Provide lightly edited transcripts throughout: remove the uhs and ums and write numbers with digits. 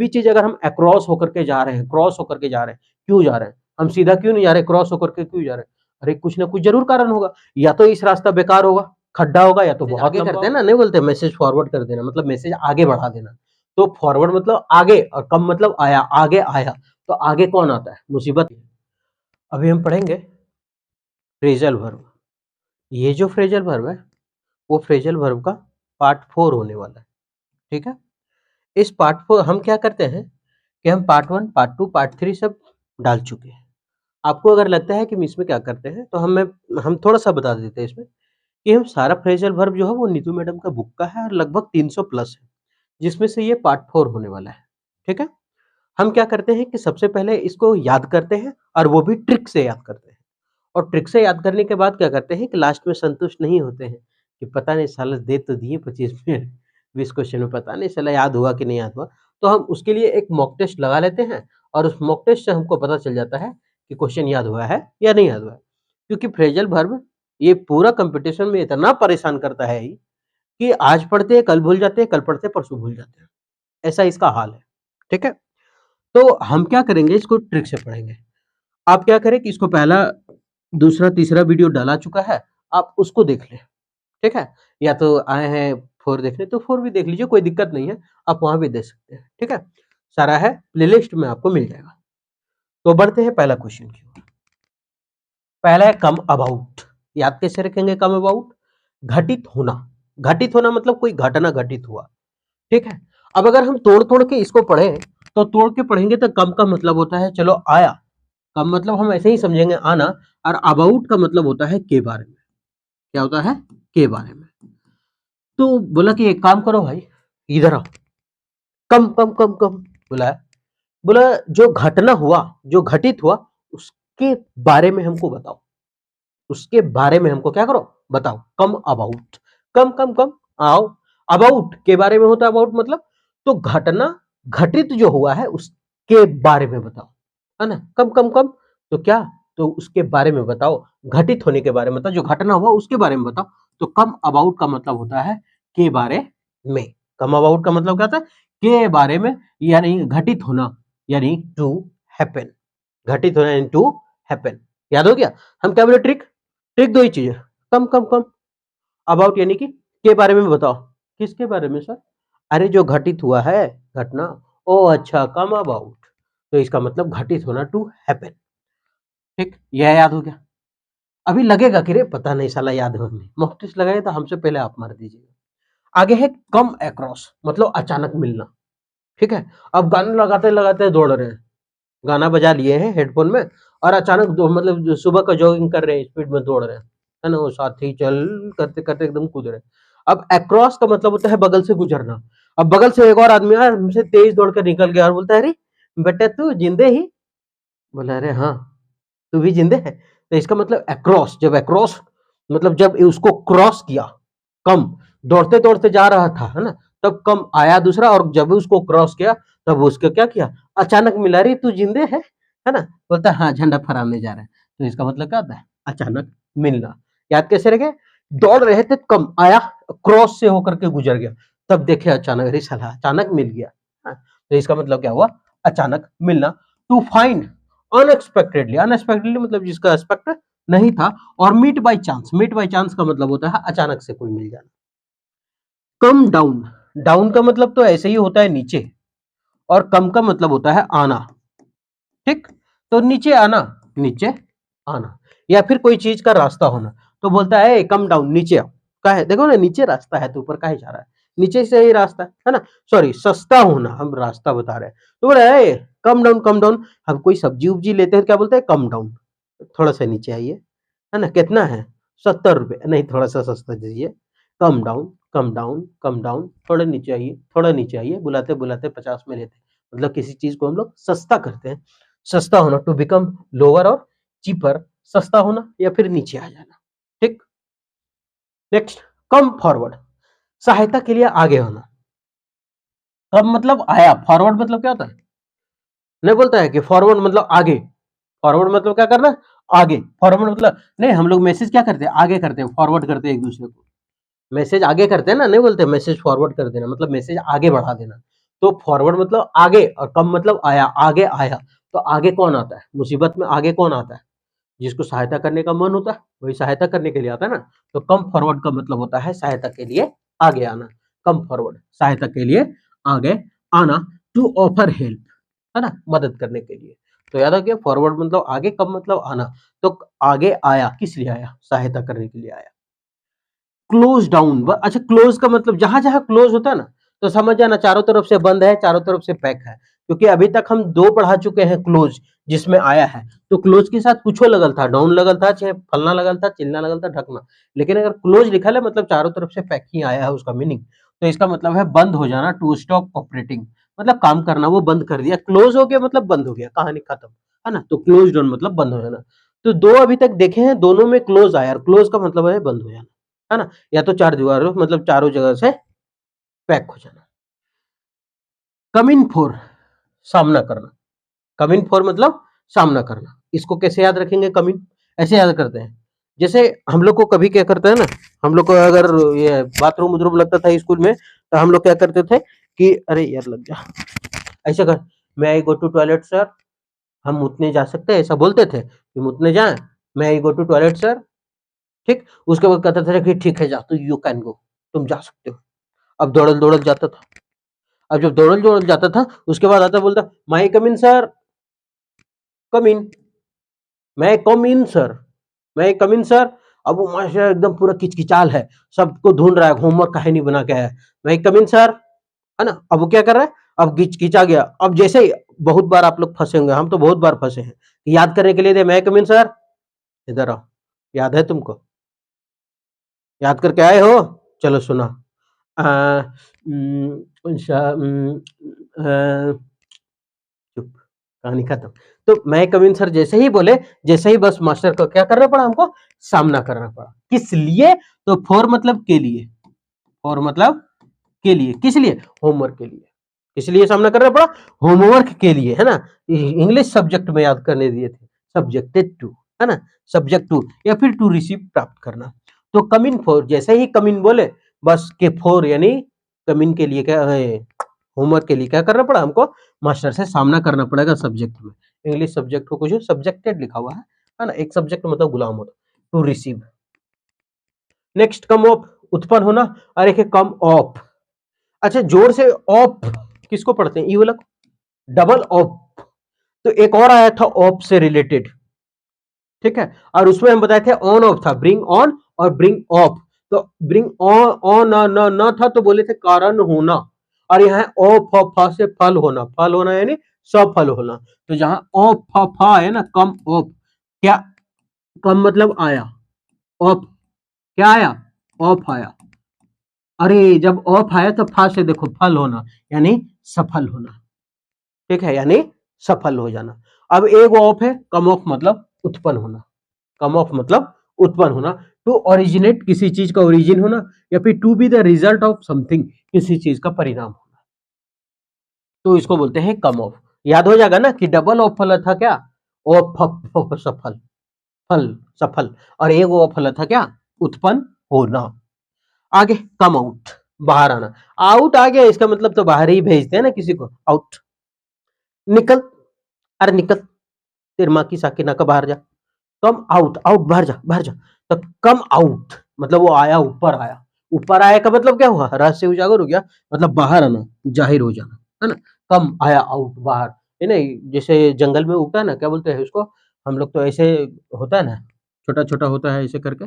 भी चीज अगर हम अक्रॉस होकर के जा रहे हैं, क्रॉस होकर के जा रहे हैं, क्यों जा रहे हैं, हम सीधा क्यों नहीं जा रहे, क्रॉस होकर के क्यों जा रहे हैं? अरे कुछ ना कुछ जरूर कारण होगा, या तो इस रास्ता बेकार होगा, खड्डा होगा, या तो बहुत आगे करते हैं ना, नहीं बोलते मैसेज फॉरवर्ड कर देना, मतलब मैसेज आगे बढ़ा देना। तो फॉरवर्ड मतलब आगे, और कम मतलब आया, आगे आया। तो आगे कौन आता है? मुसीबत। अभी हम पढ़ेंगे फ्रेजल वर्ब। ये जो फ्रेजल वर्ब है वो फ्रेजल वर्ब का पार्ट 4 होने वाला है, ठीक है। इस पार्ट 4 हम क्या करते हैं कि हम पार्ट 1, पार्ट 2, पार्ट 3 सब डाल चुके हैं। आपको अगर लगता है कि हम इसमें क्या करते हैं तो हम थोड़ा सा बता देते हैं इसमें कि हम सारा फ्रेजल वर्ब जो है वो नीतू मैडम का बुक का है और लगभग 300 प्लस है, जिसमें से ये पार्ट 4 होने वाला है, ठीक है। हम क्या करते हैं कि सबसे पहले इसको याद करते हैं, और वो भी ट्रिक से याद करते हैं। और ट्रिक से याद करने के बाद क्या करते हैं कि लास्ट में संतुष्ट नहीं होते हैं कि पता नहीं साला दे तो दिए 25 मिनट 20 क्वेश्चन में, पता नहीं साला याद हुआ कि नहीं याद हुआ। तो हम उसके लिए एक मॉक टेस्ट लगा लेते हैं, और उस मॉक टेस्ट से हमको पता चल जाता है कि क्वेश्चन याद हुआ है या नहीं याद हुआ है। क्योंकि फ्रेजल वर्ब ये पूरा कंपटीशन में इतना परेशान करता है कि आज पढ़ते हैं कल भूल जाते हैं, कल पढ़ते हैं परसों भूल जाते हैं, ऐसा इसका हाल है, ठीक है। तो हम क्या करेंगे, इसको ट्रिक से पढ़ेंगे। आप क्या करें कि इसको पहला, दूसरा, तीसरा वीडियो डाला चुका है, आप उसको देख लें, ठीक है। या तो आए हैं 4 देखने तो 4 भी देख लीजिए, कोई दिक्कत नहीं है, आप वहां भी देख सकते हैं, ठीक है। सारा है प्लेलिस्ट में, आपको मिल जाएगा। तो बढ़ते हैं पहला क्वेश्चन की ओर। पहला है कम अबाउट। याद कैसे रखेंगे कम अबाउट? घटित होना। घटित होना मतलब कोई घटना घटित हुआ, ठीक है। अब अगर हम तोड़ तोड़ के इसको पढ़ें तो तोड़ के पढ़ेंगे तो कम का मतलब होता है चलो आया, कम मतलब हम ऐसे ही समझेंगे आना, और अबाउट का मतलब होता है के बारे में। क्या होता है? के बारे में। तो बोला कि एक काम करो भाई, इधर आओ, कम कम कम कम बोला। बोला जो घटना हुआ, जो घटित हुआ, उसके बारे में हमको बताओ, उसके बारे में हमको क्या करो, बताओ। कम अबाउट, कम कम कम आओ। अबाउट के बारे में होता है, अबाउट मतलब तो घटना घटित जो हुआ है उसके बारे में बताओ, है ना। कम कम कम तो क्या, तो उसके बारे में बताओ, घटित होने के बारे में बताओ, जो घटना हुआ उसके बारे में बताओ। तो कम अबाउट का मतलब होता है के बारे में। कम अबाउट का मतलब क्या था? के बारे में, यानी घटित होना, यानी टू हैपन। घटित होना यानी टू हैपन। याद हो गया? हम क्या बोले? ट्रिक, ट्रिक दो ही चीज है, कम कम कम, अबाउट यानी कि के बारे में बताओ। किसके बारे में सर? अरे जो घटित हुआ है घटना। ओ अच्छा, कम अबाउट, तो इसका मतलब घटित होना, टू हैपन। ठीक, यह याद हो गया। अभी लगेगा कि रे पता नहीं साला याद हो नहीं, मॉक टेस्ट लगाए तो हमसे पहले आप मार दीजिएगा। आगे है कम अक्रॉस, मतलब अचानक मिलना, ठीक है। अब गाना लगाते लगाते दौड़ रहे हैं, गाना बजा लिए हैं हेडफोन में, और अचानक मतलब सुबह का जॉगिंग कर रहे हैं, स्पीड में दौड़ रहे हैं, है ना, वो साथी चल करते करते एकदम कूद रहे हैं। अब अक्रॉस का मतलब होता है बगल से गुजरना। अब बगल से एक और आदमी आया, हमसे तेज दौड़ कर निकल गया और बोलता है अरे बेटा तू जिंदे ही? बोला अरे हाँ, तू भी जिंदे है। तो इसका मतलब अक्रॉस, जब अक्रॉस मतलब जब उसको क्रॉस किया, कम दौड़ते दौड़ते जा रहा था, है ना, तब कम आया दूसरा, और जब उसको क्रॉस किया तब उसको क्या किया, अचानक मिला, रे तू जिंदे है ना। बोलता है हाँ, झंडा फहराने जा रहा है। तो इसका मतलब क्या होता है? अचानक मिलना। याद कैसे रखे? दौड़ रहे थे, कम आया, क्रॉस से होकर के गुजर गया, तब देखे अचानक, अरे साला अचानक मिल गया। हाँ, तो इसका मतलब क्या हुआ? अचानक मिलना। टू फाइंड अनएक्सपेक्टेडली, अनएक्सपेक्टेडली मतलब जिसका एक्सपेक्ट नहीं था। और meet by chance, meet by chance का मतलब होता है अचानक से कोई मिल जाना। कम डाउन, डाउन का मतलब तो ऐसे ही होता है नीचे, और कम का मतलब होता है आना, ठीक। तो नीचे आना, नीचे आना, या फिर कोई चीज का रास्ता होना। तो बोलता है कम डाउन, नीचे आओ। का है देखो ना, नीचे रास्ता है तो ऊपर काहे जा रहा है? नीचे से ही रास्ता है ना। सॉरी, सस्ता होना, हम रास्ता बता रहे हैं। तो बोला है कम डाउन, कम डाउन। हम कोई सब्जी उब्जी लेते हैं, क्या बोलते हैं? कम डाउन, थोड़ा सा नीचे आइए, है ना। कितना है? 70 रुपए, नहीं थोड़ा सा सस्ता दीजिए। Come down, come down, come down, थोड़ा नीचे आइए, थोड़ा नीचे आइए, बुलाते बुलाते 50 में लेते हैं। मतलब किसी चीज को हम लोग सस्ता करते हैं। सस्ता होना, टू बिकम लोअर और चीपर, सस्ता होना या फिर नीचे आ जाना, ठीक। नेक्स्ट, कम फॉरवर्ड, सहायता के लिए आगे होना। कम मतलब आया, फॉरवर्ड मतलब क्या होता है? नहीं बोलता है कि फॉरवर्ड मतलब आगे। फॉरवर्ड मतलब क्या करना? आगे। फॉरवर्ड मतलब नहीं, हम लोग मैसेज क्या करते हैं? आगे करते हैं, फॉरवर्ड करते हैं एक दूसरे को। मैसेज आगे करते हैं ना, नहीं बोलते मैसेज फॉरवर्ड कर देना, मतलब मैसेज आगे बढ़ा देना। तो फॉरवर्ड मतलब आगे और कम मतलब आया, आगे आया। तो आगे कौन आता है मुसीबत में? आगे कौन आता है? जिसको सहायता करने का मन होता है वही सहायता करने के लिए आता है ना। तो कम फॉरवर्ड का मतलब होता है सहायता के लिए आगे आना। कम फॉरवर्ड सहायता के लिए आगे आना। टू ऑफर हेल्प है ना, मदद करने के लिए। तो याद रखिए फॉरवर्ड मतलब आगे, कम मतलब आना। तो आगे आया किस लिए आया? सहायता करने के लिए आया। क्लोज डाउन, अच्छा क्लोज का मतलब जहां जहां क्लोज होता है ना, तो समझ जाना चारों तरफ से बंद है, चारों तरफ से पैक है। क्योंकि अभी तक हम दो पढ़ा चुके हैं क्लोज जिसमें आया है। तो क्लोज के साथ कुछ लगल था, डाउन लगल था, चाहे फलना लगल था, चिलना लगल था, ढकना। लेकिन अगर क्लोज लिखा है मतलब चारों तरफ से पैक ही आया है उसका मीनिंग। तो इसका मतलब है बंद हो जाना, टू स्टॉप ऑपरेटिंग, मतलब काम करना वो बंद कर दिया। क्लोज हो गया मतलब बंद हो गया, कहानी खत्म है ना। तो क्लोज डाउन मतलब बंद हो जाना। तो दो अभी तक देखे हैं, दोनों में क्लोज आया, और क्लोज का मतलब है बंद हो जाना है ना। या तो चार दीवारों मतलब चारों जगह से पैक हो जाना। कम इन फोर, सामना करना। कम इन फोर मतलब सामना करना। इसको कैसे याद रखेंगे? कम इन ऐसे याद करते हैं, जैसे हम लोग को कभी क्या करते हैं ना, हम लोग को अगर ये बाथरूम उथरूम लगता था स्कूल में, तो हम लोग क्या करते थे कि अरे यार लग जा, ऐसे कर, मैं आई गो टू टॉयलेट सर, हम मुतने जा सकते हैं, ऐसा बोलते थे कि मुतने जाए, मैं आई गो टू टॉयलेट सर। ठीक, उसके बाद कहता था कि ठीक है जा, तो यू कैन गो, तुम जा सकते हो। अब दौड़ल दौड़ल जाता था। अब जब दौड़ल दौड़ल जाता था उसके बाद आता बोलता माई कम इन सर, कम इन, मैं कम इन सर, मैं कम इन सर। अब वो मास्टर एकदम पूरा किचकिचाल है, सबको ढूंढ रहा है, होमवर्क काहे नहीं बना के आया, मैं कम इन सर, है ना। अब वो क्या कर रहा है, अब खिंचा गया। अब जैसे ही, बहुत बार आप लोग फंसे होंगे, हम तो बहुत बार फंसे हैं, याद करने के लिए दे, मैं कम इन सर, इधर आओ, याद है तुमको? याद करके आए हो? चलो सुना। अ, चुप, कहानी खत्म। तो मैं कविन सर जैसे ही बोले, जैसे ही बस मास्टर को क्या करना पड़ा, हमको सामना करना पड़ा। किस लिए? तो फॉर मतलब के लिए, फॉर मतलब के लिए, किस लिए? होमवर्क के लिए। किस लिए सामना करना पड़ा? होमवर्क के लिए, है ना। इंग्लिश सब्जेक्ट में याद करने दिए थे, सब्जेक्टेड टू, है ना, सब्जेक्ट टू, या फिर टू रिसीव प्राप्त करना। तो कम इन फॉर, जैसे ही कम इन बोले, बस के फॉर यानी कम इन के लिए क्या है, होमवर्क के लिए क्या करना पड़ा हमको, मास्टर से सामना करना पड़ेगा सब्जेक्ट में। इंग्लिश सब्जेक्ट को कुछ सब्जेक्टेड लिखा हुआ है ना। एक सब्जेक्ट मतलब गुलाम होता, to receive. Next come of, उत्पन्न होना। और एक है कम ऑफ, अच्छा जोर से ऑफ किसको पढ़ते हैं? ये वाला डबल ऑफ। तो एक और आया था ऑफ से रिलेटेड, ठीक है, और उसमें हम बताए थे ऑन ऑफ था, ब्रिंग ऑन और ब्रिंग ऑफ। तो ब्रिंग ऑन, ऑन न था तो बोले थे कारण होना, और यहाँ ऑफ ऑफ से फल होना, फल होना यानी सफल होना। तो जहां ऑफ ऑफ है ना, कम ऑफ, क्या कम मतलब आया, ऑफ क्या आया, ऑफ आया। अरे जब ऑफ आया तो फा से देखो फल होना यानी सफल होना, ठीक है, यानी सफल हो जाना। अब एक ऑफ है, कम ऑफ मतलब उत्पन्न होना, कम ऑफ मतलब उत्पन्न होना। टू ओरिजिनेट, किसी चीज का ओरिजिन होना, या फिर to be the result of something, किसी चीज का परिणाम होना। तो इसको बोलते हैं कम ऑफ। याद हो जाएगा ना कि डबल ऑफ फल था क्या, ऑफ सफल, फल सफल, और एक ऑफ फल था क्या, उत्पन्न होना। आगे कम आउट, बाहर आना। आउट आ गया इसका मतलब तो बाहर ही भेजते हैं ना किसी को, आउट। निकल, अरे निकल, तेरी माँ की साकी ना का बाहर जा। कम आउट, आउट बाहर जा, बाहर जा। तो कम आउट मतलब वो आया, ऊपर आया। ऊपर आया का मतलब क्या हुआ, रहस्य उजागर हो गया, मतलब बाहर आना, जाहिर हो जाना, है ना। कम आया आउट, बाहर, है ना। जैसे जंगल में उगता है ना, क्या बोलते हैं उसको, हम लोग तो ऐसे होता है ना, छोटा छोटा होता है ऐसे करके,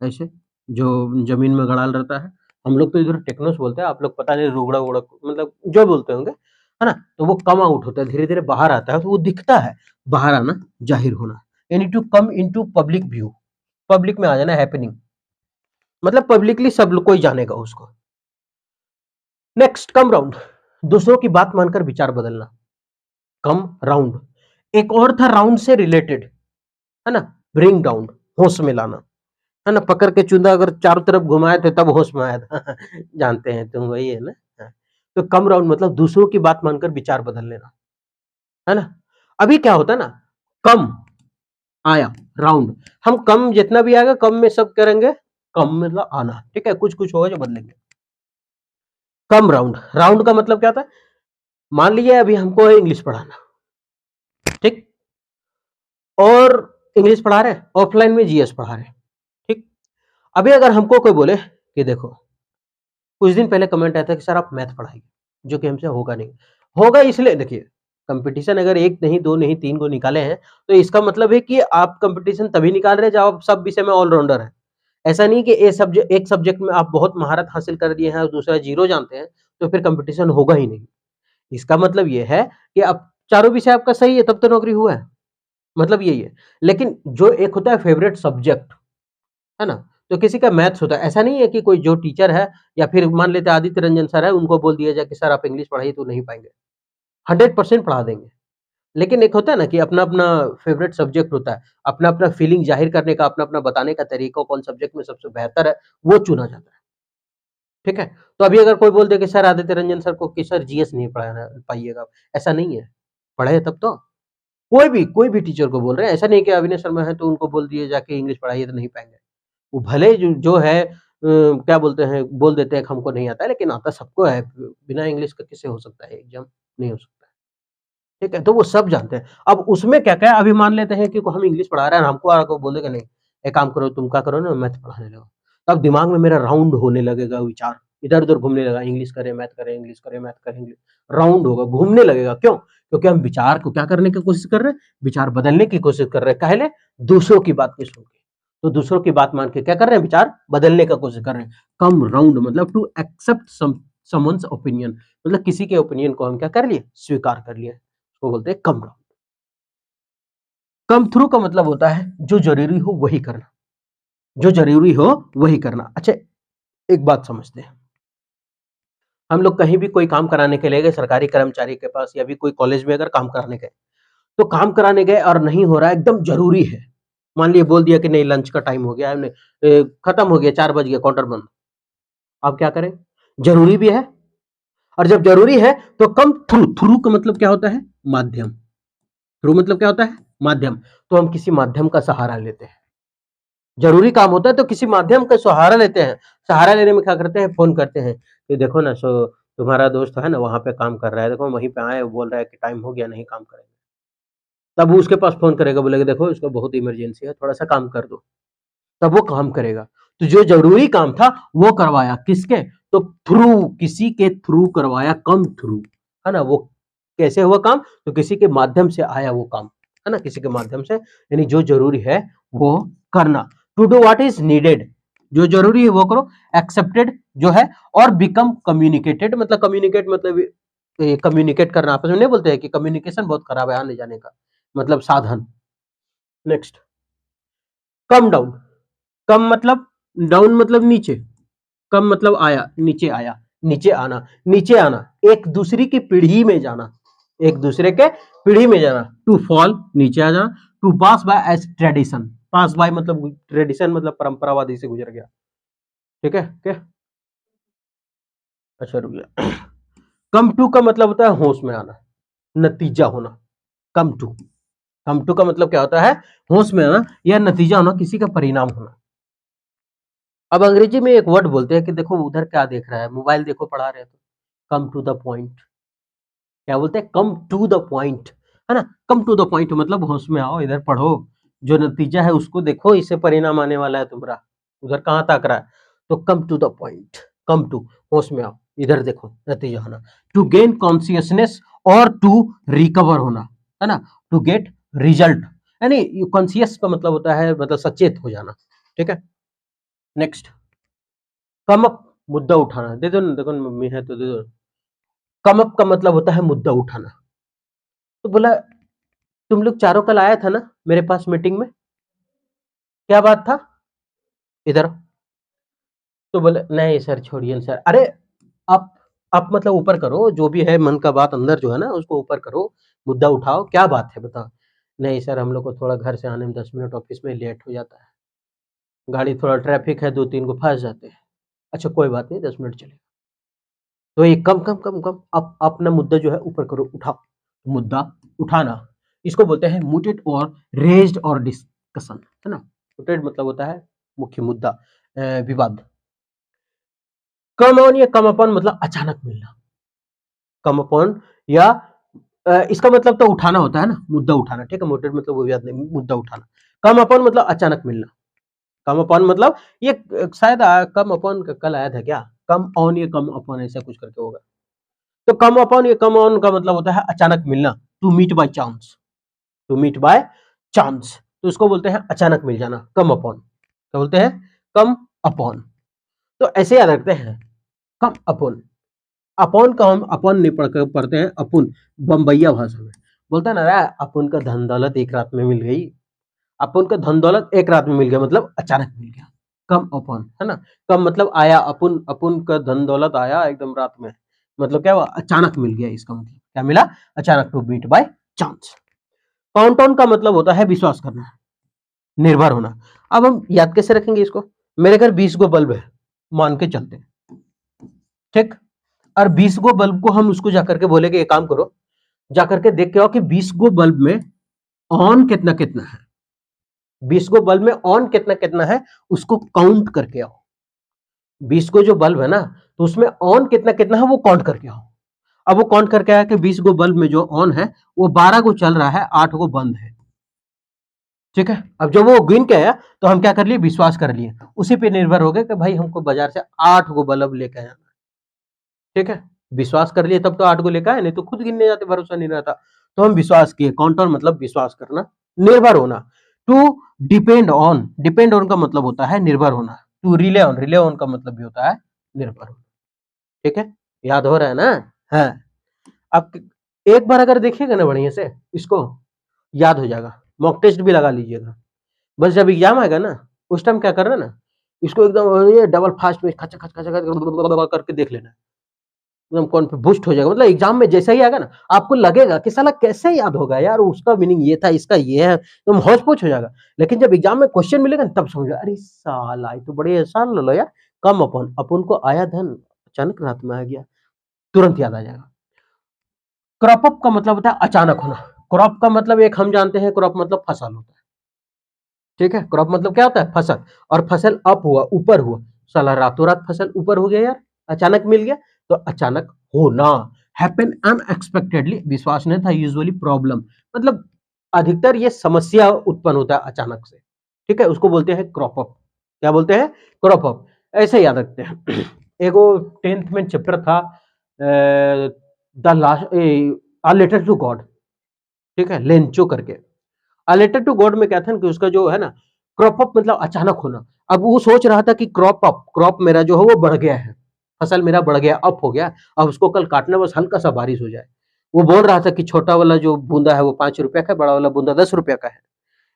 ऐसे जो जमीन में गड़ाल रहता है। हम लोग तो इधर टेक्नोस बोलते हैं, आप लोग पता नहीं रुगड़ा उगड़ा मतलब जो बोलते होंगे, है ना। तो वो कम आउट होता है, धीरे धीरे बाहर आता है, तो वो दिखता है, बाहर आना, जाहिर होना। यानी to come into public view, public में आ जाना, हैपनिंग मतलब पब्लिकली सब लोग कोई जानेगा उसको। नेक्स्ट कम राउंड, दूसरों की बात मानकर विचार बदलना, कम राउंड। एक और था राउंड से रिलेटेड, है ना, ब्रिंग डाउन, होश में लाना, है ना। पकड़ के चुंदा अगर चारों तरफ घुमाए थे तब होश में आया था जानते हैं तुम, वही है ना। हाँ। तो कम राउंड मतलब दूसरों की बात मानकर विचार बदल लेना, है ना। अभी क्या होता है ना, कम आया, राउंड, हम कम जितना भी आएगा कम में सब करेंगे, कम मतलब आना, ठीक है, कुछ कुछ होगा जो बदलेंगे। कम राउंड, राउंड का मतलब क्या था, मान लीजिए अभी हमको है इंग्लिश पढ़ाना, ठीक, और इंग्लिश पढ़ा रहे हैं, ऑफलाइन में जीएस पढ़ा रहे हैं, ठीक। अभी अगर हमको कोई बोले कि देखो, कुछ दिन पहले कमेंट आया था कि सर आप मैथ पढ़ाइए, जो कि हमसे होगा नहीं। होगा इसलिए, देखिए कंपटीशन अगर एक नहीं, दो नहीं, तीन को निकाले हैं, तो इसका मतलब है कि आप कंपटीशन तभी निकाल रहे हैं जब आप सब विषय में ऑलराउंडर हैं। ऐसा नहीं कि एक सब्जेक्ट में आप बहुत महारत हासिल कर दिए हैं और दूसरा जीरो जानते हैं, तो फिर कंपटीशन होगा ही नहीं। इसका मतलब ये है कि अब चारों विषय आपका सही है, तब तो नौकरी हुआ है, मतलब यही है। लेकिन जो एक होता है फेवरेट सब्जेक्ट, है ना, तो किसी का मैथ्स होता है। ऐसा नहीं है कि कोई जो टीचर है या फिर मान लेते हैं आदित्य रंजन सर है, उनको बोल दिया जाए कि सर आप इंग्लिश पढ़ाइए, तो नहीं पाएंगे, 100% पढ़ा देंगे। लेकिन एक होता है ना कि अपना अपना फेवरेट सब्जेक्ट होता है, अपना अपना फीलिंग जाहिर करने का, अपना अपना बताने का तरीका, कौन सब्जेक्ट में सबसे बेहतर है, वो चुना जाता है, ठीक है। तो अभी अगर कोई बोल दे कि सर आदित्य रंजन सर को कि सर जीएस नहीं पढ़ाना पाइएगा, ऐसा नहीं है, पढ़े तब तो। कोई भी टीचर को बोल रहे हैं, ऐसा नहीं कि अविनाश शर्मा है तो उनको बोल दिए जाके इंग्लिश पढ़ाइए तो नहीं पाएंगे। वो भले जो है क्या बोलते हैं, बोल देते हैं कि हमको नहीं आता है, लेकिन आता सबको है। बिना इंग्लिश का किससे हो सकता है एग्जाम? नहीं हो सकता है, ठीक है। तो वो सब जानते हैं। अब उसमें क्या क्या है, अभी मान लेते हैं कि हम इंग्लिश पढ़ा रहे हैं, हमको आके बोलेगा नहीं, एक काम करो, तुम क्या करो ना, मैथ पढ़ाने लगो। तब दिमाग में मेरा राउंड होने लगेगा विचार, इधर उधर घूमने लगा, इंग्लिश करें मैथ करें, इंग्लिश करें मैथ करें, राउंड होगा, घूमने लगेगा। क्यों? क्योंकि हम विचार को क्या करने की कोशिश कर रहे हैं, विचार बदलने की कोशिश कर रहे हैं, कहले दूसरों की बात की सुन के। तो दूसरों की बात मान के क्या कर रहे हैं, विचार बदलने का कोशिश कर रहे हैं। कम राउंड मतलब टू एक्सेप्ट समवंस ओपिनियन, मतलब किसी के ओपिनियन को हम क्या कर लिए, स्वीकार कर लिए, उसको बोलते हैं कम राउंड। कम थ्रू का मतलब होता है जो जरूरी हो वही करना, जो जरूरी हो वही करना। अच्छा, एक बात समझते हैं, हम लोग कहीं भी कोई काम कराने के लिए गए, सरकारी कर्मचारी के पास या भी कोई कॉलेज में अगर काम कराने गए, तो काम कराने गए और नहीं हो रहा है, एकदम जरूरी है, मान लिया बोल दिया कि नहीं लंच का टाइम हो गया है, खत्म हो गया, 4 बज गया, काउंटर बंद। आप क्या करें? जरूरी भी है, और जब जरूरी है तो कम थ्रू, थ्रू का मतलब क्या होता है, माध्यम। थ्रू मतलब क्या होता है, माध्यम। तो हम किसी माध्यम का सहारा लेते हैं, जरूरी काम होता है तो किसी माध्यम का सहारा लेते हैं। सहारा लेने में क्या करते हैं, फोन करते हैं कि देखो ना, सो तुम्हारा दोस्त है ना वहां पे काम कर रहा है, देखो वहीं पे आए, बोल रहा है कि टाइम हो गया, नहीं काम करेंगे। तब वो उसके पास फोन करेगा, बोलेगा देखो इसको बहुत इमरजेंसी है, थोड़ा सा काम कर दो, तब वो काम करेगा। तो जो जरूरी काम था वो करवाया किसके, तो थ्रू, किसी के थ्रू करवाया, कम थ्रू, है ना। वो कैसे हुआ काम, तो किसी के माध्यम से आया वो काम, है ना, किसी के माध्यम से, यानी जो जरूरी है वो करना। To do what is needed, जो जरूरी है वो करो। एक्सेप्टेड जो है, और बिकम कम्युनिकेटेड, मतलब कम्युनिकेट मतलब कम्युनिकेट करना, आपस में नहीं बोलते हैं कि कम्युनिकेशन बहुत खराब है आने जाने का, मतलब साधन। Next, come down. कम मतलब, डाउन मतलब नीचे, कम मतलब आया, नीचे आया, नीचे आना, नीचे आना, एक दूसरे की पीढ़ी में जाना, एक दूसरे के पीढ़ी में जाना। टू फॉल, नीचे आ जाना। To pass by as tradition, pass by मतलब ट्रेडिशन, मतलब परंपरावादी से गुजर गया, ठीक है क्या? अच्छा रुक गया। कम टू का मतलब होता है होश में आना, नतीजा होना। कम टू, कम टू का मतलब क्या होता है, होश में आना या नतीजा होना, किसी का परिणाम होना। अब अंग्रेजी में एक वर्ड बोलते हैं कि देखो उधर क्या देख रहा है, मोबाइल देखो पढ़ा रहे तो, कम टू द पॉइंट। क्या बोलते हैं, कम टू द पॉइंट, है ना। कम टू द पॉइंट मतलब होश में आओ, इधर पढ़ो, जो नतीजा है उसको देखो, इससे परिणाम आने वाला है तुम्हारा, उधर कहाँ तक रहा है। तो come to the point, come to, होश में आओ, इधर देखो, नतीजा होना। टू गेन कॉन्सियसनेस और टू रिकवर होना, है ना। टू गेट रिजल्ट, यानी कॉन्सियस का मतलब होता है, मतलब सचेत हो जाना, ठीक है। नेक्स्ट, कम अप, मुद्दा उठाना। दे दो ना, देखो मम्मी है तो दे दो। कम अप का मतलब होता है मुद्दा उठाना। तो बोला तुम लोग चारों कल आया था ना मेरे पास मीटिंग में, क्या बात था, इधर। तो बोले नहीं सर छोड़िए सर, अरे आप आप मतलब ऊपर करो, जो भी है मन का बात अंदर जो है ना उसको ऊपर करो, मुद्दा उठाओ, क्या बात है बताओ। नहीं सर हम लोग को थोड़ा घर से आने में 10 मिनट ऑफिस में लेट हो जाता है, गाड़ी थोड़ा ट्रैफिक है, 2-3 को फंस जाते हैं। अच्छा कोई बात नहीं, 10 मिनट चलेगा। तो ये कम कम कम कम, आप अपना मुद्दा जो है ऊपर करो, उठाओ, मुद्दा उठाना। इसको बोलते हैं मूटेड और रेज्ड और डिस्कशन, है ना। मूटेड मतलब होता है मुख्य मुद्दा, विवाद। कम ऑन या कम अपन मतलब अचानक मिलना, कम अपॉन या इसका मतलब तो उठाना होता है ना, मुद्दा उठाना, ठीक है, मोटेड मतलब वो याद नहीं, मुद्दा उठाना। कम अपॉन मतलब अचानक मिलना। कम अपॉन मतलब ये शायद कम अपॉन कल आया था क्या, कम ऑन या कम अपॉन ऐसा कुछ करके होगा। तो कम अपॉन या कम ऑन का मतलब होता है अचानक मिलना, to meet by chance, to meet by chance, तो इसको बोलते हैं अचानक मिल जाना, कम अपॉन, क्या बोलते हैं, कम अपॉन। तो ऐसे याद रखते हैं, कम अपॉन। अपॉन का हम अपॉन नहीं पढ़ते हैं, अपुन, बम्बैया भाषा में बोलता है ना रे, अपुन का धन दौलत एक रात में मिल गई, अपुन का धन दौलत एक रात में मिल गया मतलब अचानक मिल गया, कम अपॉन, है ना। कम मतलब आया, अपुन अपुन का धन दौलत आया एकदम रात में, मतलब क्या हुआ, अचानक मिल गया, इसका मतलब क्या मिला, अचानक, to meet by chance. Count on का मतलब होता है विश्वास करना, निर्भर होना। अब हम याद कैसे रखेंगे इसको, मेरे घर 20 गो बल्ब है, मान के चलते हैं, ठीक, और 20 गो बल्ब को हम उसको जाकर के बोले कि एक काम करो, जाकर के देख के आओ कि 20 गो बल्ब में ऑन कितना कितना है, 20 गो बल्ब में ऑन कितना कितना है, उसको काउंट करके आओ। 20 गो जो बल्ब है ना, तो उसमें ऑन कितना कितना है वो काउंट करके आओ। अब वो काउंट करके आया कि 20 गो बल्ब में जो ऑन है वो 12 गो चल रहा है, 8 गो बंद है, ठीक है। अब जब वो गिन के आया तो हम क्या कर लिए, विश्वास कर लिए, उसी पे निर्भर हो गए कि भाई हमको बाजार से 8 गो बल्ब लेके आना, ठीक है। विश्वास कर लिए तब तो 8 गो लेकर आए, नहीं तो खुद गिनने जाते, भरोसा नहीं रहता। तो हम विश्वास किए, काउंटर मतलब विश्वास करना, निर्भर होना। To depend on, depend on का मतलब होता है निर्भर होना। To rely on, rely on का मतलब भी होता है निर्भर होना, ठीक है। याद हो रहा है ना, है। अब एक बार अगर देखिएगा ना बढ़िया से, इसको याद हो जाएगा। मॉक टेस्ट भी लगा लीजिएगा, बस जब एग्जाम आएगा ना, उस टाइम क्या करना ना, इसको एकदम ये डबल फास्ट में खच खच खच करके देख लेना, एकदम कॉन्फिडेंस बूस्ट हो जाएगा। मतलब एग्जाम में जैसा ही आएगा ना, आपको लगेगा कि साला कैसे याद होगा यार, उसका मीनिंग ये था, इसका ये है, तुम होच पोच हो जाएगा। लेकिन जब एग्जाम में क्वेश्चन मिलेगा ना, तब समझो, अरे साला ये तो बड़े आसान लो यार, कम अपन अपन को आया धन अचानक रात में आ गया, तुरंत याद आ जाएगा। क्रॉप अप का मतलब होता है अचानक होना। क्रॉप का मतलब एक हम जानते हैं, क्रॉप मतलब फसल होता है, ठीक है। क्रॉप मतलब क्या होता है, फसल, और फसल अप हुआ, ऊपर हुआ, साला रातों रात फसल ऊपर हो गया यार, अचानक मिल गया, तो अचानक होना। हैपन अनएक्सपेक्टेडली, विश्वास नहीं था, यूजुअली प्रॉब्लम, मतलब अधिकतर ये समस्या उत्पन्न होता है अचानक से, ठीक है, उसको बोलते हैं क्रॉप अप। क्या बोलते हैं, क्रॉप अप। ऐसे याद रखते हैं। एगो 10th में चैप्टर था, the last, a letter to God, ठीक है, लेंचो करके। अ लेटर टू गॉड में क्या था कि उसका जो है ना, क्रॉप अप मतलब अचानक होना। अब वो सोच रहा था कि क्रॉप अप, क्रॉप मेरा जो है वो बढ़ गया है, फसल मेरा बढ़ गया, अप हो गया, अब उसको कल काटना, बस हल्का सा बारिश हो जाए। वो बोल रहा था कि छोटा वाला जो बूंदा है वो 5 रुपया का है, बड़ा वाला बूंदा 10 रुपया का है।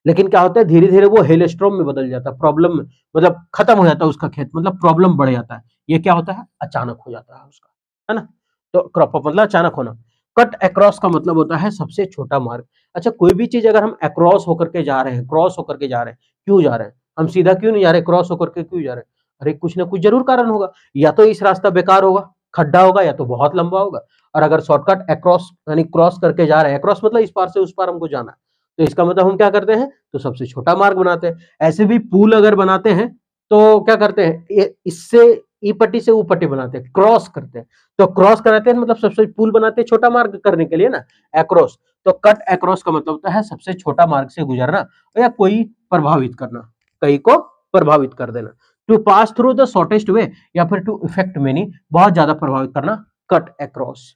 लेकिन क्या होता है, धीरे धीरे वो हेलस्ट्रॉम में बदल जाता है, प्रॉब्लम में, मतलब खत्म हो जाता है उसका खेत, मतलब प्रॉब्लम बढ़ जाता है। ये क्या होता है, अचानक हो जाता है उसका, है ना। तो क्रॉप अप मतलब अचानक होना। कट अक्रॉस का मतलब होता है सबसे छोटा मार्ग। अच्छा, कोई भी चीज अगर हम अक्रॉस होकर के जा रहे हैं, क्रॉस होकर के जा रहे हैं, क्यों जा रहे हैं, हम सीधा क्यों नहीं जा रहे, क्रॉस होकर के क्यों जा रहे हैं, अरे कुछ ना कुछ जरूर कारण होगा, या तो इस रास्ता बेकार होगा, खड्डा होगा, या तो बहुत लंबा होगा। और अगर शॉर्टकट अक्रॉस यानी क्रॉस करके जा रहे हैं, अक्रॉस मतलब इस पार से उस पार हमको जाना है, तो इसका मतलब हम क्या करते हैं, तो सबसे छोटा मार्ग बनाते हैं। ऐसे भी पुल अगर बनाते हैं तो क्या करते हैं, इससे ई पट्टी से ऊ पट्टी बनाते हैं, क्रॉस करते हैं। तो क्रॉस कराते हैं मतलब सबसे पुल बनाते हैं छोटा मार्ग करने के लिए ना, अक्रॉस। तो कट अक्रॉस का मतलब होता है सबसे छोटा मार्ग से गुजरना, या कोई प्रभावित करना, कहीं को प्रभावित कर देना। To pass through the shortest way, या फिर टू इफेक्ट मेनी, बहुत ज्यादा प्रभावित करना, cut across.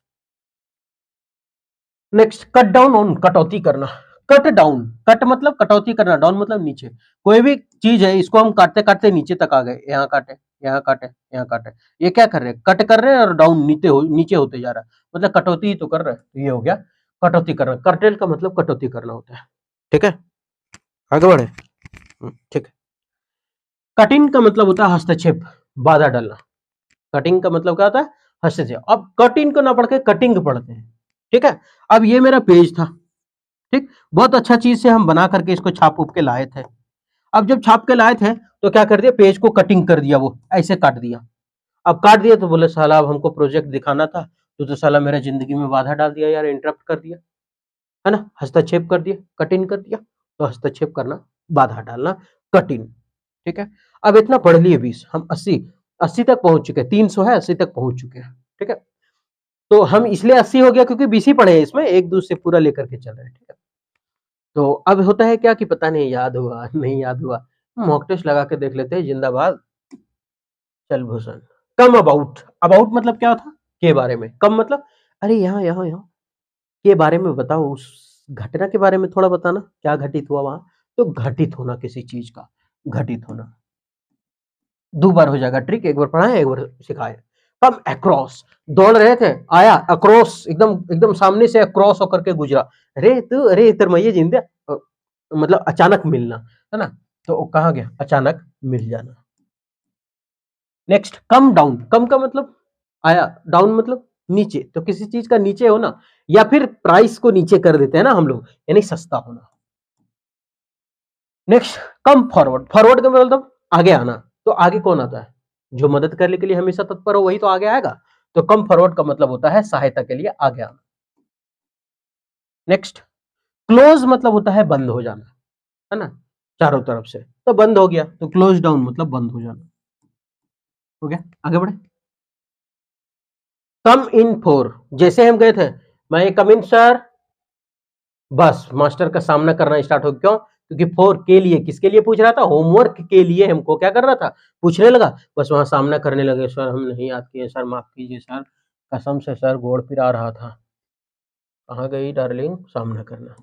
Next, cut down on, कटौती करना। कट डाउन, कट मतलब कटौती करना, डाउन मतलब नीचे। कोई भी चीज है, इसको हम काटते काटते नीचे तक आ गए, यहाँ काटे, यहाँ काटे, यहाँ काटे, ये क्या कर रहे हैं, कट कर रहे हैं, और डाउन नीचे होते जा रहा है, मतलब कटौती ही तो कर रहे हैं, तो ये हो गया कटौती करना। कर्टेल का मतलब कटौती करना होता है, ठीक है। आगे बढ़े, ठीक है। कटिंग का मतलब होता है हस्तक्षेप, बाधा डालना। कटिंग का मतलब क्या होता है, हस्तक्षेप। अब कटिंग को ना पढ़ के कटिंग पढ़ते हैं, ठीक है। अब ये मेरा पेज था, ठीक, बहुत अच्छा चीज से हम बना करके इसको छाप उप के लाए थे। अब जब छाप के लाए थे तो क्या कर दिया, पेज को कटिंग कर दिया, वो ऐसे काट दिया। अब काट दिया तो बोले साला अब हमको प्रोजेक्ट दिखाना था, तो साला मेरा जिंदगी में बाधा डाल दिया यार, इंटरप्ट कर दिया, है ना, हस्तक्षेप कर दिया, कटिंग कर दिया। तो हस्तक्षेप करना, बाधा डालना, कटिंग, ठीक है। अब इतना पढ़ लिए 20, हम 80 80 तक पहुंच चुके हैं, 300 है, 80 तक पहुंच चुके हैं, ठीक है। तो हम इसलिए 80 हो गया क्योंकि बीसी पढ़े हैं इसमें, एक दूसरे पूरा लेकर के चल रहे हैं, ठीक है। तो अब होता है क्या कि पता नहीं याद हुआ नहीं याद हुआ, मॉक टेस्ट लगा के देख लेते हैं। जिंदाबाद चल भूषण। कम अबाउट, अबाउट मतलब क्या था, के बारे में। कम मतलब अरे यहाँ यहाँ यहाँ के बारे में बताओ, उस घटना के बारे में थोड़ा बताना, क्या घटित हुआ वहां। तो घटित होना किसी चीज का, घटित होना। दो बार हो जाएगा ट्रिक, एक बार पढ़ाए एक बार सिखाए। कम अक्रॉस, दौड़ रहे थे, आया अक्रॉस, एकदम एकदम सामने से अक्रॉस होकर के गुजरा। अरे तू, अरे तरमैये जिंदे, मतलब अचानक मिलना, है ना। तो वो कहाँ गया, अचानक मिल जाना। नेक्स्ट कम डाउन, कम का मतलब आया, डाउन मतलब नीचे, तो किसी चीज का नीचे होना, या फिर प्राइस को नीचे कर देते हैं ना हम लोग, यानी सस्ता होना। नेक्स्ट कम फॉरवर्ड, फॉरवर्ड का मतलब आगे आना। तो आगे कौन आता है, जो मदद करने के लिए हमेशा तत्पर हो वही तो आगे आएगा। तो कम फॉरवर्ड का मतलब होता है सहायता के लिए आगे आना। नेक्स्ट क्लोज मतलब होता है बंद हो जाना, है ना, चारों तरफ से। तो बंद हो गया, तो क्लोज डाउन मतलब बंद हो जाना। हो गया, आगे बढ़े। कम इन फोर, जैसे हम गए थे, मैं कम इन सर, बस मास्टर का सामना करना स्टार्ट हो गया। क्यों, क्योंकि फोर के लिए, किसके लिए पूछ रहा था, होमवर्क के लिए हमको क्या कर रहा था, पूछने लगा। बस वहां सामना करने लगे, सर हम नहीं याद किए सर, माफ कीजिए सर, कसम से सर गोड़ पिरा रहा था। कहाँ गई डार्लिंग, सामना करना।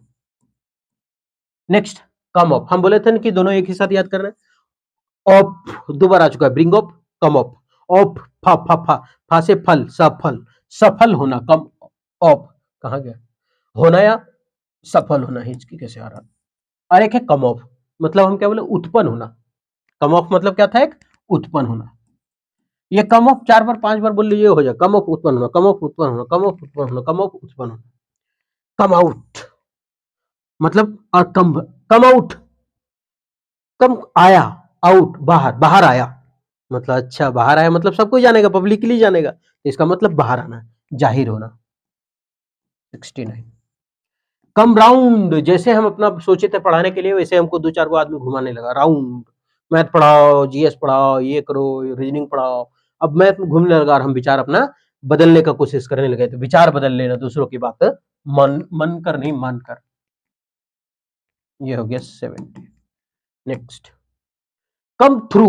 नेक्स्ट कम अप, हम बोले थे ना कि दोनों एक ही साथ याद करना है। ऑफ दो बार आ चुका है, bring up, come up. Of फा फा फा, फा से फल, सफल, सफल होना, कम ऑफ। कहाँ गया, होना या सफल होना, हिचकी कैसे आ रहा। और एक है कम ऑफ, मतलब हम क्या बोले, उत्पन्न होना। कम ऑफ मतलब क्या था, एक उत्पन्न होना। ये कम ऑफ 4 बार 5 बार बोल लीजिए हो जाए, कम ऑफ उत्पन्न होना, कम ऑफ उत्पन्न होना, कम ऑफ उत्पन्न होना, कम ऑफ उत्पन्न होना। कम आउट मतलब और कम, कम आउट, कम आया, आउट बाहर, बाहर आया, मतलब अच्छा बाहर आया मतलब सबको जानेगा, पब्लिकली जानेगा, इसका मतलब बाहर आना, जाहिर होना। 69 कम राउंड, जैसे हम अपना सोचे थे पढ़ाने के लिए, वैसे हमको 2 4 गो आदमी घुमाने लगा। राउंड, मैथ पढ़ाओ, जीएस पढ़ाओ, ये करो, रीजनिंग पढ़ाओ। अब मैथ में घूमने लगा और हम विचार अपना बदलने का कोशिश करने लगे। तो विचार बदल लेना, दूसरों की बात मन मन कर नहीं मान कर। ये हो गया 70। नेक्स्ट कम थ्रू,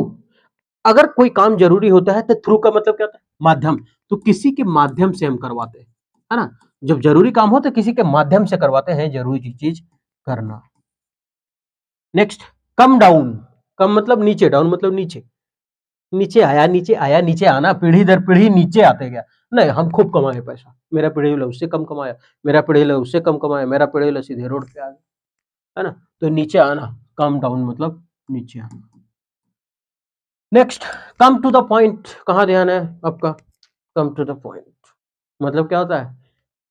अगर कोई काम जरूरी होता है तो थ्रू का मतलब क्या होता है, माध्यम। तो किसी के माध्यम से हम करवाते हैं, है ना। जब जरूरी काम हो तो किसी के माध्यम से करवाते हैं जरूरी चीज करना। नेक्स्ट कम डाउन, कम मतलब नीचे, डाउन मतलब नीचे, नीचे आया, नीचे आया, नीचे आना, पीढ़ी दर पीढ़ी नीचे आते गया। नहीं हम खूब कमाए पैसा, मेरा पीढ़ी वाला उससे कम कमाया, मेरा पीढ़ी वाला उससे कम कमाया, मेरा पीढ़ी वाला सीधे रोड पे आ गया, है ना। तो नीचे आना, कम डाउन मतलब नीचे आना। Next come to the point, कहाँ ध्यान है आपका, कम टू द पॉइंट मतलब क्या होता है,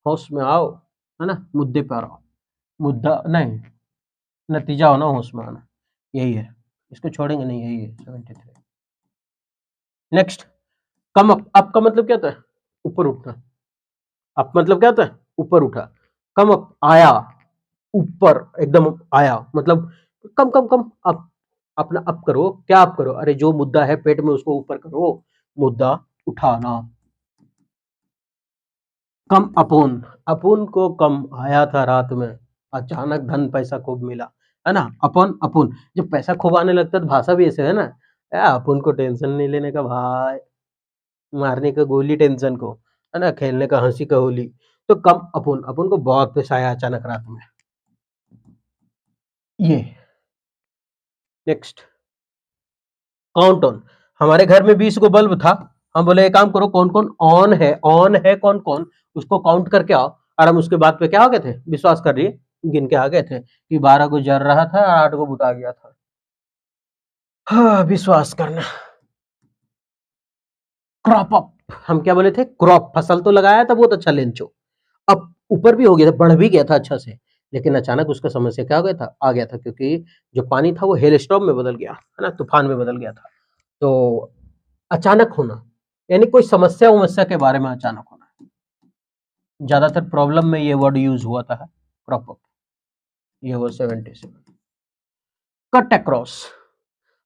होश में आओ, है ना, मुद्दे पर आओ, मुद्दा नहीं, नतीजा होना, होश में आना, यही है, इसको छोड़ेंगे नहीं, यही है 73। नेक्स्ट कम अप का मतलब क्या होता है, ऊपर उठना। अप मतलब क्या होता है, ऊपर उठा। कम अप आया, ऊपर एकदम आया, मतलब कम कम कम अप, अपना अप करो, क्या अप करो, अरे जो मुद्दा है पेट में उसको ऊपर करो, मुद्दा उठाना। कम अपून, अपून को कम आया था रात में, अचानक धन पैसा खूब मिला, है ना। अपन अपून, जब पैसा खूब आने लगता है तो भाषा भी ऐसे है ना, अपुन को टेंशन नहीं लेने का भाई, मारने का गोली टेंशन को, है ना, खेलने का हंसी का होली। तो कम अपुन, अपुन को बहुत पैसा आया अचानक रात में, ये। नेक्स्ट काउंट ऑन, हमारे घर में 20 गो बल्ब था, हम बोले एक काम करो, कौन कौन ऑन है, ऑन है कौन कौन, उसको काउंट करके आओ। और हम उसके बाद पे क्या हो गए थे, विश्वास कर रही गिन के आ गए थे कि 12 गो जर रहा था, 8 गो बुता गया था। हाँ विश्वास करना। क्रॉप अप, हम क्या बोले थे, क्रॉप, फसल तो लगाया था बहुत अच्छा लेंचो, अब ऊपर भी हो गया था, बढ़ भी गया था अच्छा से, लेकिन अचानक उसका समस्या क्या हो गया था, आ गया था, क्योंकि जो पानी था वो हेल स्टॉर्म में बदल गया, है ना, तूफान में बदल गया था। तो अचानक होना, यानी कोई समस्या वमस्या के बारे में अचानक होना, ज्यादातर प्रॉब्लम में ये वर्ड यूज हुआ था, क्रॉप अप। ये हुआ 77। कट अक्रॉस,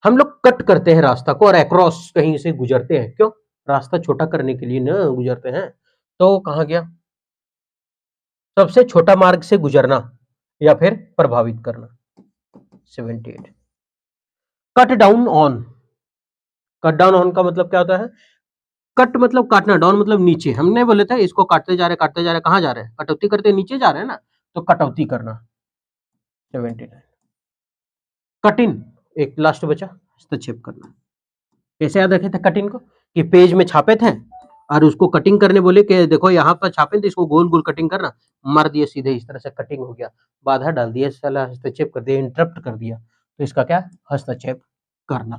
हम लोग कट करते हैं रास्ता को और अक्रॉस कहीं से गुजरते हैं, क्यों, रास्ता छोटा करने के लिए ना गुजरते हैं। तो कहाँ गया? सबसे छोटा मार्ग से गुजरना या फिर प्रभावित करना। 78। Cut down on. Cut down on का मतलब क्या होता है? कट मतलब काटना, डाउन मतलब नीचे। हमने बोले थे इसको काटते जा रहे, कहाँ जा रहे हैं? कटौती करते नीचे जा रहे हैं ना, तो कटौती करना। 79। कट इन, एक लास्ट बचा, हस्तक्षेप करना। कैसे याद रखे थे कट इन को? कि पेज में छापे थे और उसको कटिंग करने बोले कि देखो यहाँ पर छापे थे, इसको गोल गोल कटिंग करना, मार दिए सीधे, इस तरह से कटिंग हो गया, बाधा डाल दिया, साला हस्तक्षेप कर दिया, इंटरप्ट कर दिया, तो इसका क्या? हस्तक्षेप करना।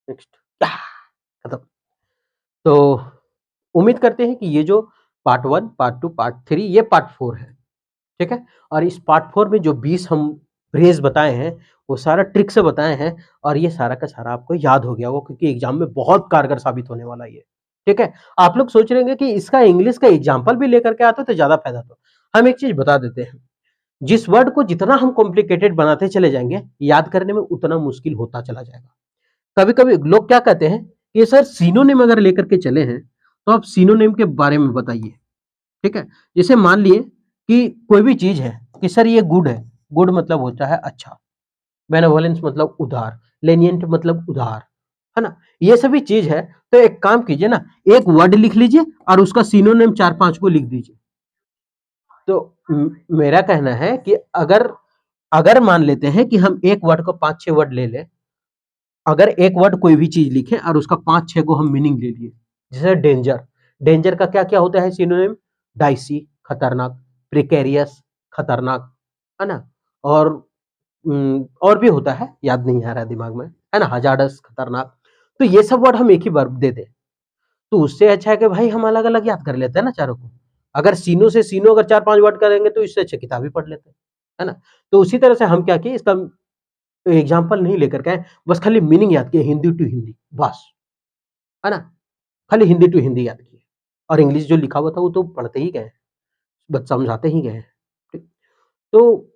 नेक्स्ट, खत्म। तो उम्मीद करते हैं कि ये जो पार्ट 1, पार्ट 2, पार्ट 3, ये पार्ट 4 है, ठीक है। और इस पार्ट 4 में जो 20 हम फ्रेज बताए हैं, वो सारा ट्रिक से बताए हैं, और ये सारा का सारा आपको याद हो गया होगा, क्योंकि एग्जाम में बहुत कारगर साबित होने वाला है ये, ठीक है। आप लोग सोच रहे होंगे कि इसका इंग्लिश का एग्जाम्पल भी लेकर के आते तो ज्यादा फायदा। तो हम एक चीज बता देते हैं, जिस वर्ड को जितना हम कॉम्प्लिकेटेड बनाते चले जाएंगे, याद करने में उतना मुश्किल होता चला जाएगा। कभी कभी लोग क्या कहते हैं कि सर सिनोनिम अगर लेकर के चले हैं, तो आप सिनोनिम के बारे में बताइए, ठीक है। जैसे मान लिए कि कोई भी चीज है कि सर ये गुड है, गुड मतलब होता है अच्छा, बेनेवोलेंस मतलब उदार, लेनिएंट मतलब उदार, है ना, ये सभी चीज है। तो एक काम कीजिए ना, एक वर्ड लिख लीजिए और उसका सिनोनिम 4-5 को लिख दीजिए। तो मेरा कहना है कि अगर अगर मान लेते हैं कि हम एक वर्ड को 5-6 वर्ड ले लें, अगर एक वर्ड कोई भी चीज लिखे और उसका 5-6 को हम मीनिंग ले लिए, जैसे डेंजर, डेंजर का क्या क्या होता है सिनोनिम? डाइसी, खतरनाक, प्रिकेरियस, खतरनाक, है ना, और और भी होता है, याद नहीं आ रहा दिमाग में, है ना, हजार्डस, खतरनाक। तो ये सब वर्ड हम एक ही बार दे दे, तो उससे अच्छा है कि भाई हम अलग अलग याद कर लेते हैं ना चारों को। अगर सीनो से सीनो अगर 4-5 वर्ड करेंगे तो इससे अच्छा किताब ही पढ़ लेते हैं, है ना। तो उसी तरह से हम क्या किए, इसका एग्जाम्पल नहीं लेकर के आए, बस खाली मीनिंग याद किए, हिंदी टू हिंदी, बस, है ना, खाली हिंदी टू हिंदी याद किए, और इंग्लिश जो लिखा हुआ था वो तो पढ़ते ही गए, बस समझाते ही गए, ठीक। तो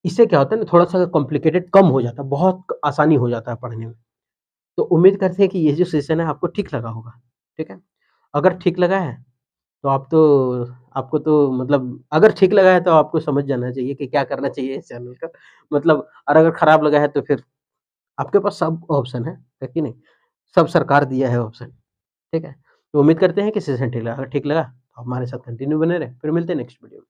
इससे क्या होता है ना, थोड़ा सा कॉम्प्लिकेटेड कम हो जाता है, बहुत आसानी हो जाता है पढ़ने में। तो उम्मीद करते हैं कि ये जो सेशन है आपको ठीक लगा होगा, ठीक है। अगर ठीक लगा है तो आपको तो मतलब, अगर ठीक लगा है तो आपको समझ जाना चाहिए कि क्या करना चाहिए इस चैनल का, मतलब, और अगर खराब लगा है तो फिर आपके पास सब ऑप्शन है कि नहीं? सब सरकार दिया है ऑप्शन, ठीक है। तो उम्मीद करते हैं कि सेशन ठीक लगा, अगर ठीक लगा तो हमारे साथ कंटिन्यू बने रहें, फिर मिलते हैं नेक्स्ट वीडियो में।